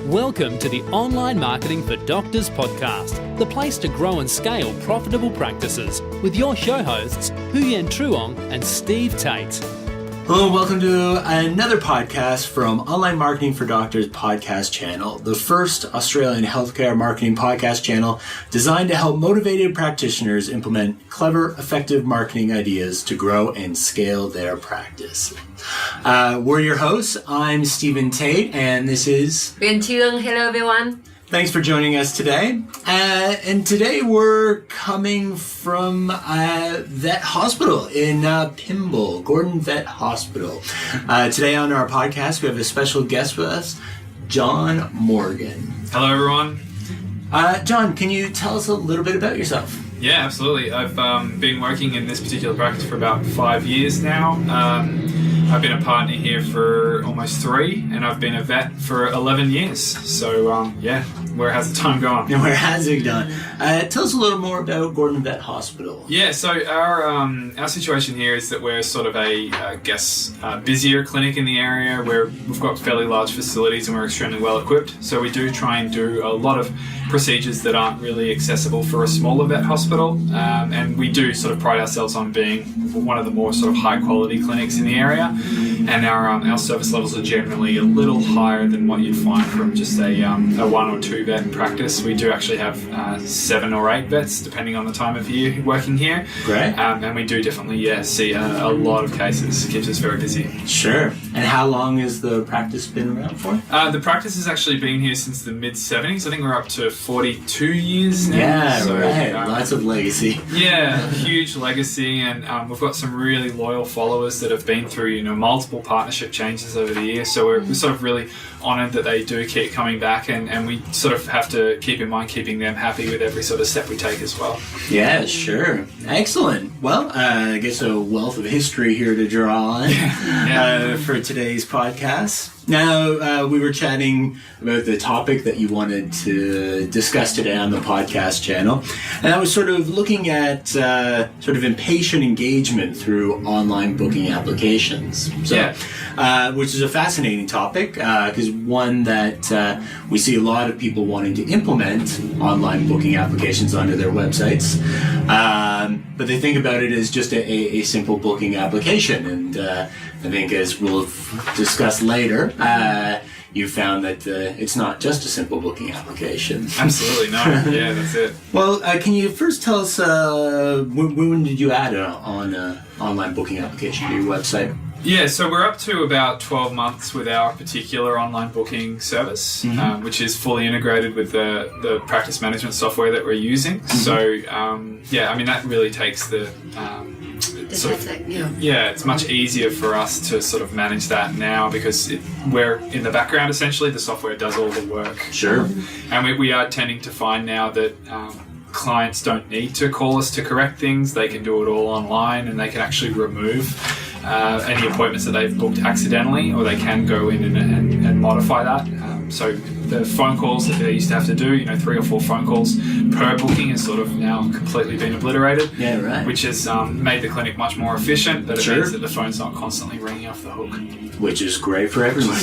Welcome to the Online Marketing for Doctors podcast, the place to grow and scale profitable practices with your show hosts, Huyen Truong and Steve Tate. Hello and welcome to another podcast from Online Marketing for Doctors podcast channel, the first Australian healthcare marketing podcast channel designed to help motivated practitioners implement clever, effective marketing ideas to grow and scale their practice. We're your hosts. I'm Stephen Tate, and this is Huyen Truong. Hello, everyone. Thanks for joining us today. And today we're coming from Vet Hospital in Pymble, Goulburn Vet Hospital. Today on our podcast, we have a special guest with us, John Morgan. Hello, everyone. John, can you tell us a little bit about yourself? Yeah, absolutely. I've been working in this particular practice for about 5 years now. I've been a partner here for almost 3, and I've been a vet for 11 years. So, where has the time gone? And where has it gone? Tell us a little more about Goulburn Vet Hospital. Yeah, so our situation here is that we're sort of busier clinic in the area where we've got fairly large facilities and we're extremely well equipped. So we do try and do a lot of procedures that aren't really accessible for a smaller vet hospital. And we do sort of pride ourselves on being one of the more sort of high quality clinics in the area. And our service levels are generally a little higher than what you'd find from just a 1 or 2 vet practice. We do actually have 7 or 8 vets, depending on the time of year working here. Great. And we do definitely see a lot of cases. It keeps us very busy. Sure. And how long has the practice been around for? The practice has actually been here since the mid-70s. I think we're up to 42 years now. Yeah, so, right. Lots of legacy. Yeah, huge legacy, and we've got some really loyal followers that have been through, multiple partnership changes over the years. So we're sort of really honoured that they do keep coming back, and we sort of have to keep in mind keeping them happy with every sort of step we take as well. Yeah, sure. Excellent. Well, I guess a wealth of history here to draw on for today's podcast. Now, we were chatting about the topic that you wanted to discuss today on the podcast channel, and I was sort of looking at sort of impatient engagement through online booking applications. So, which is a fascinating topic, because one that we see a lot of people wanting to implement online booking applications onto their websites, but they think about it as just a simple booking application, and I think, as we'll discuss later, you found that it's not just a simple booking application. Absolutely not. Yeah, that's it. Well, can you first tell us when did you add an online booking application to your website? Yeah, so we're up to about 12 months with our particular online booking service, which is fully integrated with the practice management software that we're using. So, that really takes it's much easier for us to sort of manage that now because we're in the background, essentially. The software does all the work. Sure. And we are tending to find now that clients don't need to call us to correct things. They can do it all online, and they can actually remove any appointments that they've booked accidentally, or they can go in and modify that. So the phone calls that they used to have to do, 3 or 4 phone calls per booking has sort of now completely been obliterated. Yeah, right. Which has made the clinic much more efficient, but it means that the phone's not constantly ringing off the hook. Which is great for everyone.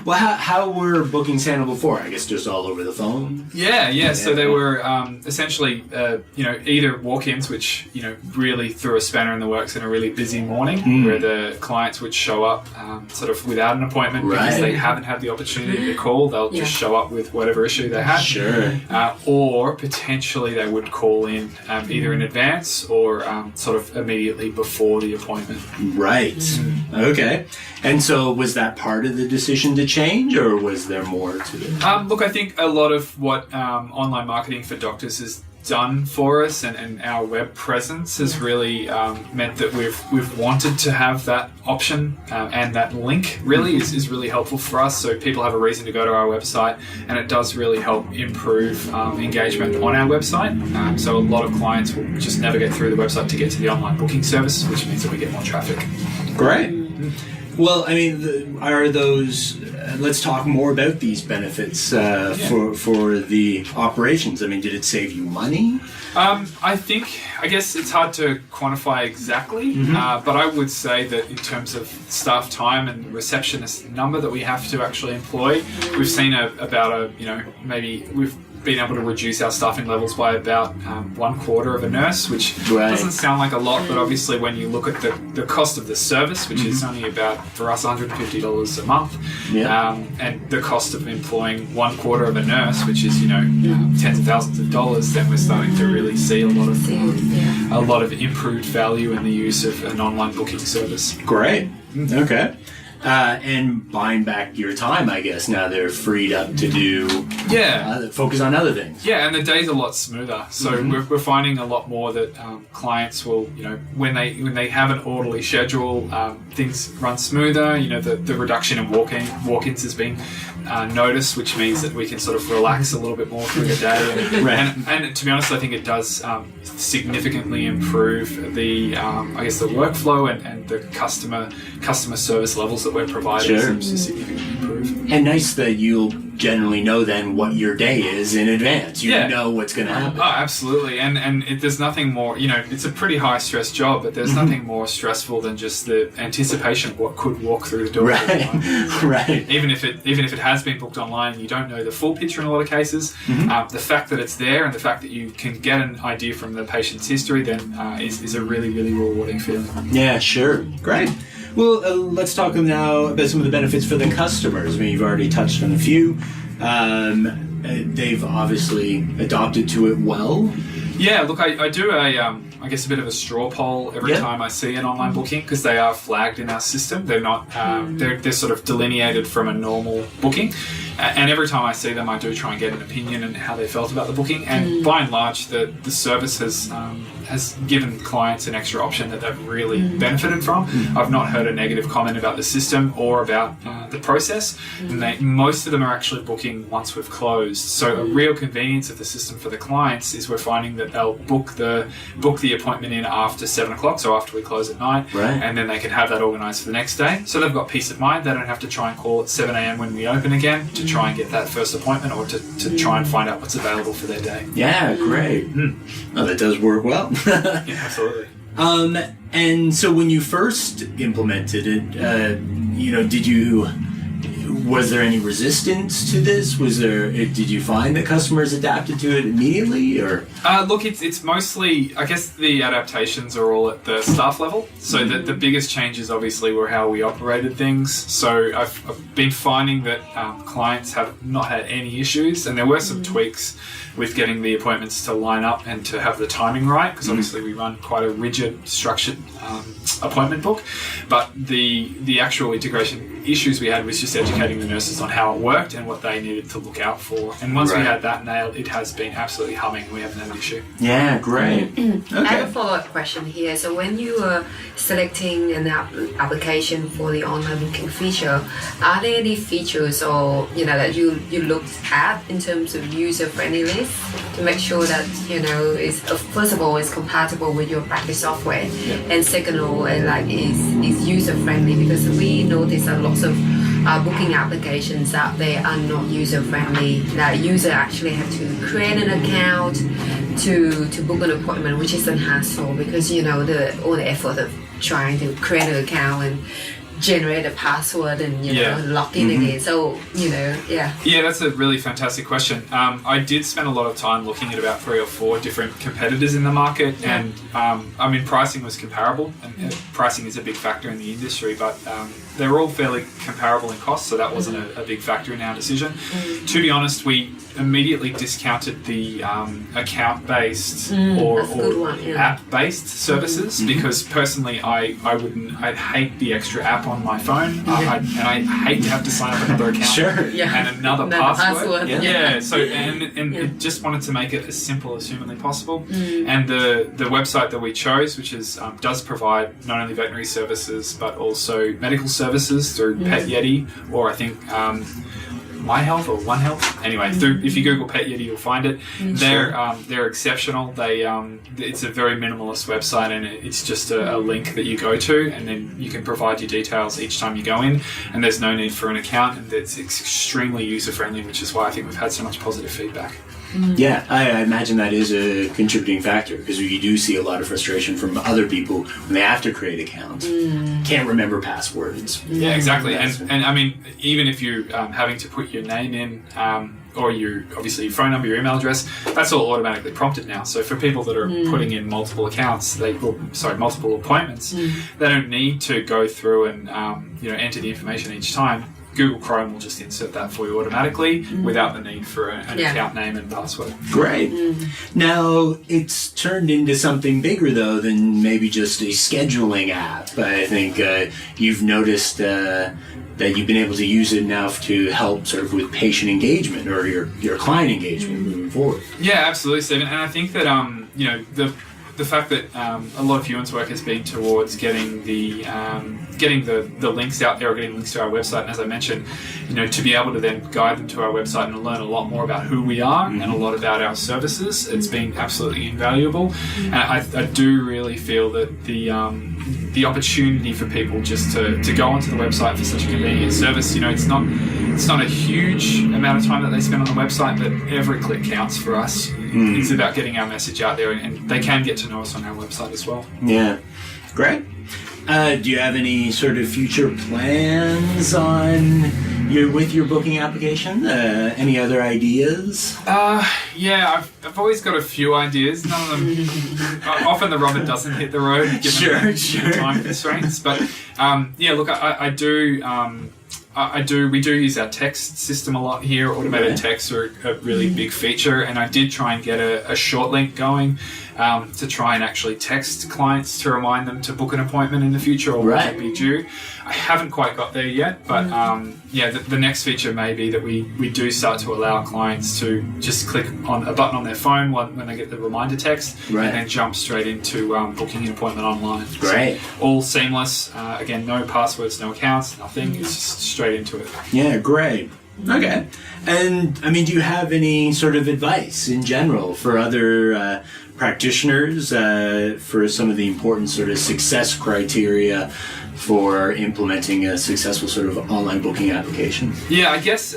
Well, how were bookings handled before? I guess just all over the phone? Yeah. So they were essentially, either walk-ins, which, really threw a spanner in the works in a really busy morning, where the clients would show up sort of without an appointment because they haven't had the opportunity to call. They'll just show up with whatever issue they had. Sure. Or potentially they would call in either in advance or sort of immediately before the appointment. Right. Okay. And so was that part of the decision to change, or was there more to it? Look, I think a lot of what online marketing for doctors has done for us and our web presence has really meant that we've wanted to have that option, and that link really is really helpful for us, so people have a reason to go to our website, and it does really help improve engagement on our website. So a lot of clients will just navigate through the website to get to the online booking service, which means that we get more traffic. Great. Well, I mean, are those? Let's talk more about these benefits for the operations. I mean, did it save you money? I guess it's hard to quantify exactly, but I would say that in terms of staff time and the receptionist number that we have to actually employ, we've seen maybe we've been able to reduce our staffing levels by about 1/4 of a nurse, which doesn't sound like a lot, but obviously when you look at the cost of the service, which is only about, for us, $150 a month, and the cost of employing 1/4 of a nurse, which is, tens of thousands of dollars, then we're starting to really see a lot of improved value in the use of an online booking service. Great. Okay. And buying back your time, I guess. Now they're freed up to do focus on other things. Yeah, and the day's a lot smoother. So we're finding a lot more that clients will, when they have an orderly schedule, things run smoother. The reduction in walk-ins has been noticed, which means that we can sort of relax a little bit more through the day. And to be honest, I think it does significantly improve the workflow and the customer service levels that we're providing seems to significantly improve. And nice that you'll generally know then what your day is in advance. You know what's going to happen. Oh, absolutely. And there's nothing more, it's a pretty high stress job, but there's nothing more stressful than just the anticipation of what could walk through the door. Right. Even if it has been booked online, you don't know the full picture in a lot of cases. The fact that it's there and the fact that you can get an idea from the patient's history then is a really, really rewarding feeling. Yeah, sure. Great. Well, let's talk now about some of the benefits for the customers. I mean, you've already touched on a few. They've obviously adopted to it well. Yeah, look, I do a bit of a straw poll every time I see an online booking, because they are flagged in our system. They're not, they're sort of delineated from a normal booking. And every time I see them, I do try and get an opinion on how they felt about the booking. And by and large, the service has given clients an extra option that they've really benefited from. I've not heard a negative comment about the system or about the process. And most of them are actually booking once we've closed. So a real convenience of the system for the clients is we're finding that they'll book the appointment in after 7 o'clock, so after we close at night, and then they can have that organised for the next day. So they've got peace of mind. They don't have to try and call at 7 a.m. when we open again to try and get that first appointment or to try and find out what's available for their day. Yeah, great. Oh, that does work well. Yeah, absolutely. And so when you first implemented it, was there any resistance to this? Did you find that customers adapted to it immediately, or? Look, it's mostly, I guess the adaptations are all at the staff level. So the biggest changes obviously were how we operated things. So I've been finding that clients have not had any issues, and there were some tweaks with getting the appointments to line up and to have the timing right, because obviously we run quite a rigid, structured appointment book. But the actual integration issues we had was just educating the nurses on how it worked and what they needed to look out for. And once we had that nailed, it has been absolutely humming. We haven't had an issue. Yeah, great. Okay. I have a follow-up question here. So when you are selecting an application for the online booking feature, are there any features or that you look at in terms of user friendliness to make sure that is first of all is compatible with your practice software, and second of all is user friendly, because we notice a lots of booking applications out there are not user friendly. That user actually have to create an account to book an appointment, which is a hassle, because all the effort of trying to create an account and generate a password and log in again. So that's a really fantastic question. I did spend a lot of time looking at about 3 or 4 different competitors in the market, and pricing was comparable, and pricing is a big factor in the industry, but they're all fairly comparable in cost, so that wasn't a big factor in our decision. To be honest, we immediately discounted the account-based or app-based services, because personally I'd hate the extra app on my phone, and I hate to have to sign up another account and another password. I just wanted to make it as simple as humanly possible. And the website that we chose, which does provide not only veterinary services but also medical services through Pet Yeti, or I think My Health or One Health. Anyway, if you Google Pet Yeti, you'll find it. They're exceptional. It's a very minimalist website, and it's just a link that you go to, and then you can provide your details each time you go in, and there's no need for an account, and it's extremely user-friendly, which is why I think we've had so much positive feedback. Yeah, I imagine that is a contributing factor, because you do see a lot of frustration from other people when they have to create accounts. Can't remember passwords. Yeah, exactly. And I mean, even if you're having to put your name in, or obviously your phone number, your email address, that's all automatically prompted now. So for people that are putting in multiple accounts, multiple appointments, they don't need to go through and enter the information each time. Google Chrome will just insert that for you automatically without the need for an account name and password. Great. Now, it's turned into something bigger, though, than maybe just a scheduling app. I think you've noticed that you've been able to use it now to help sort of with patient engagement or your client engagement moving forward. Yeah, absolutely, Stephen. And I think that, the fact that a lot of Ewan's work has been towards getting the links out there, or getting links to our website, and as I mentioned, to be able to then guide them to our website and learn a lot more about who we are and a lot about our services, it's been absolutely invaluable. And I do really feel that the opportunity for people just to go onto the website for such a convenient service, it's not a huge amount of time that they spend on the website, but every click counts for us. It's about getting our message out there, and they can get to know us on our website as well. Yeah, great. Do you have any sort of future plans with your booking application? Any other ideas? Yeah, I've always got a few ideas. None of them. Often the rubber doesn't hit the road given the time constraints. But look, I do. We do use our text system a lot here. Automated texts are a really big feature, and I did try and get a short link going to try and actually text clients to remind them to book an appointment in the future or when it be due. I haven't quite got there yet, but the next feature may be that we do start to allow clients to just click on a button on their phone when they get the reminder text, and then jump straight into booking an appointment online. Great. So, all seamless. Again, no passwords, no accounts, nothing. It's just straight into it. Yeah, great. Okay. And, I mean, do you have any sort of advice in general for other practitioners for some of the important sort of success criteria for implementing a successful sort of online booking application? Yeah, I guess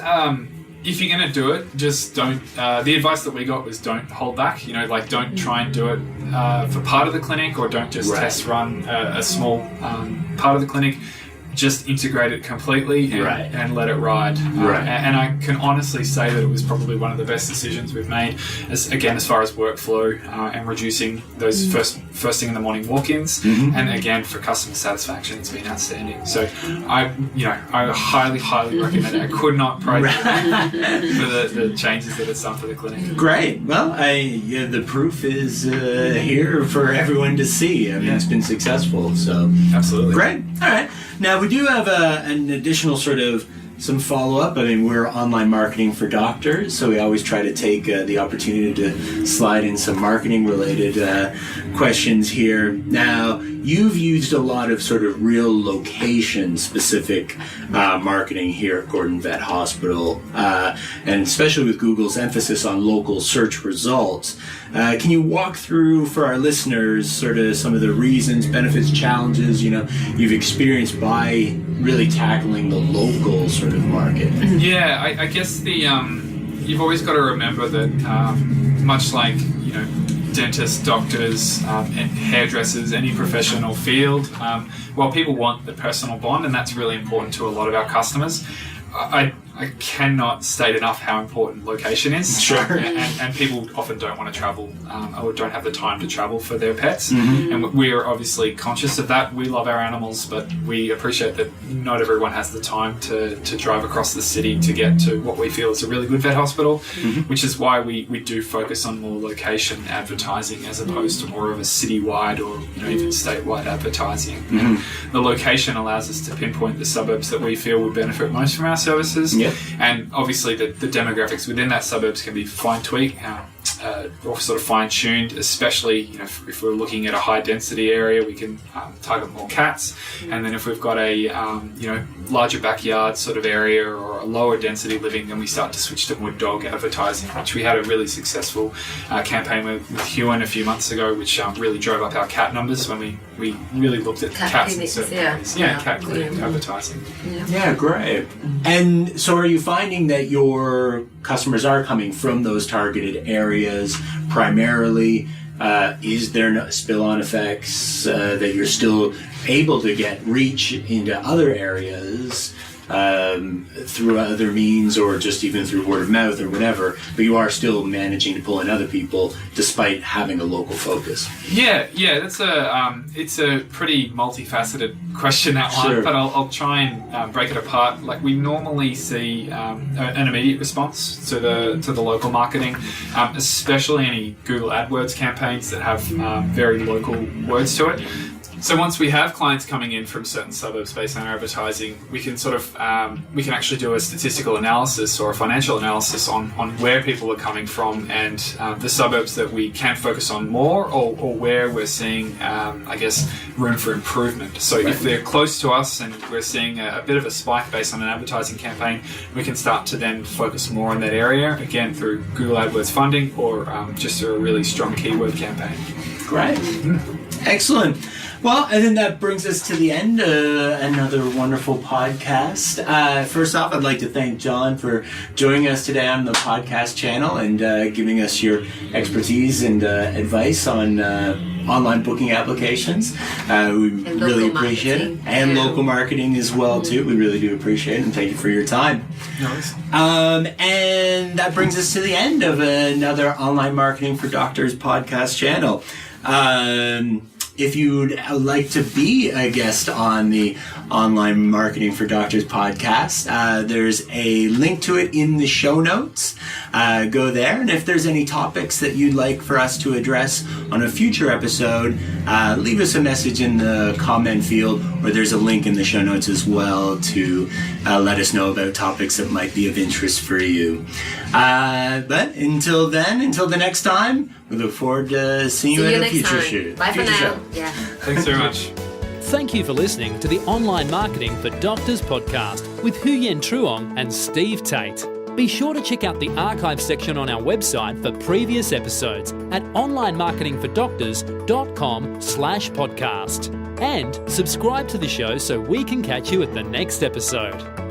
if you're going to do it, just don't... the advice that we got was don't hold back. Don't try and do it for part of the clinic, or don't just test run a small part of the clinic. Just integrate it completely and let it ride. And I can honestly say that it was probably one of the best decisions we've made, as far as workflow and reducing those first thing in the morning walk-ins. And again, for customer satisfaction, it's been outstanding. So I highly, highly recommend it. I could not praise it for the changes that it's done for the clinic. Great. Well, the proof is here for everyone to see. I mean, it's been successful. So absolutely. Great. All right. Now, we do have an additional sort of some follow-up. I mean, we're online marketing for doctors, so we always try to take the opportunity to slide in some marketing-related questions here. Now, you've used a lot of sort of real location-specific marketing here at Gordon Vet Hospital, and especially with Google's emphasis on local search results. Can you walk through for our listeners sort of some of the reasons, benefits, challenges, you've experienced by really tackling the local sort of market? Yeah, I guess you've always got to remember that much like, dentists, doctors, and hairdressers, any professional field, while people want the personal bond, and that's really important to a lot of our customers, I cannot state enough how important location is. Sure. And people often don't want to travel or don't have the time to travel for their pets. And we are obviously conscious of that. We love our animals, but we appreciate that not everyone has the time to drive across the city to get to what we feel is a really good vet hospital, which is why we do focus on more location advertising as opposed to more of a citywide or even statewide advertising. The location allows us to pinpoint the suburbs that we feel would benefit most from our services. And obviously the demographics within that suburbs can be fine-tweaked. or sort of fine-tuned, especially if we're looking at a high-density area, we can target more cats. And then if we've got a larger backyard sort of area or a lower density living, then we start to switch to more dog advertising, which we had a really successful campaign with Huon a few months ago, which really drove up our cat numbers when we really looked at cats in certain areas. Cat clinic advertising. Yeah, great. And so are you finding that your customers are coming from those targeted areas primarily? Is there no spill-on effects that you're still able to get reach into other areas through other means, or just even through word of mouth or whatever, but you are still managing to pull in other people despite having a local focus? Yeah, that's it's a pretty multifaceted question, that one. Sure. But I'll try and break it apart. Like, we normally see an immediate response to the local marketing, especially any Google AdWords campaigns that have very local words to it. So once we have clients coming in from certain suburbs based on our advertising, we can sort of we can actually do a statistical analysis or a financial analysis on where people are coming from, and the suburbs that we can focus on more, or where we're seeing room for improvement. So if they're close to us and we're seeing a bit of a spike based on an advertising campaign, we can start to then focus more on that area, again through Google AdWords funding, or just through a really strong keyword campaign. Great. Excellent. Well, I think that brings us to the end. Another wonderful podcast. First off, I'd like to thank John for joining us today on the podcast channel and giving us your expertise and advice on online booking applications. We really appreciate it. And local marketing as well, too. We really do appreciate it, and thank you for your time. Nice. And that brings us to the end of another Online Marketing for Doctors podcast channel. If you'd like to be a guest on the Online Marketing for Doctors podcast, there's a link to it in the show notes. Go there, and if there's any topics that you'd like for us to address on a future episode, leave us a message in the comment field, or there's a link in the show notes as well to let us know about topics that might be of interest for you. But until the next time, we look forward to seeing you at a future shoot. Bye for now. Show. Yeah. Thanks very much. Thank you for listening to the Online Marketing for Doctors podcast with Huyen Truong and Steve Tate. Be sure to check out the archive section on our website for previous episodes at onlinemarketingfordoctors.com/podcast. And subscribe to the show so we can catch you at the next episode.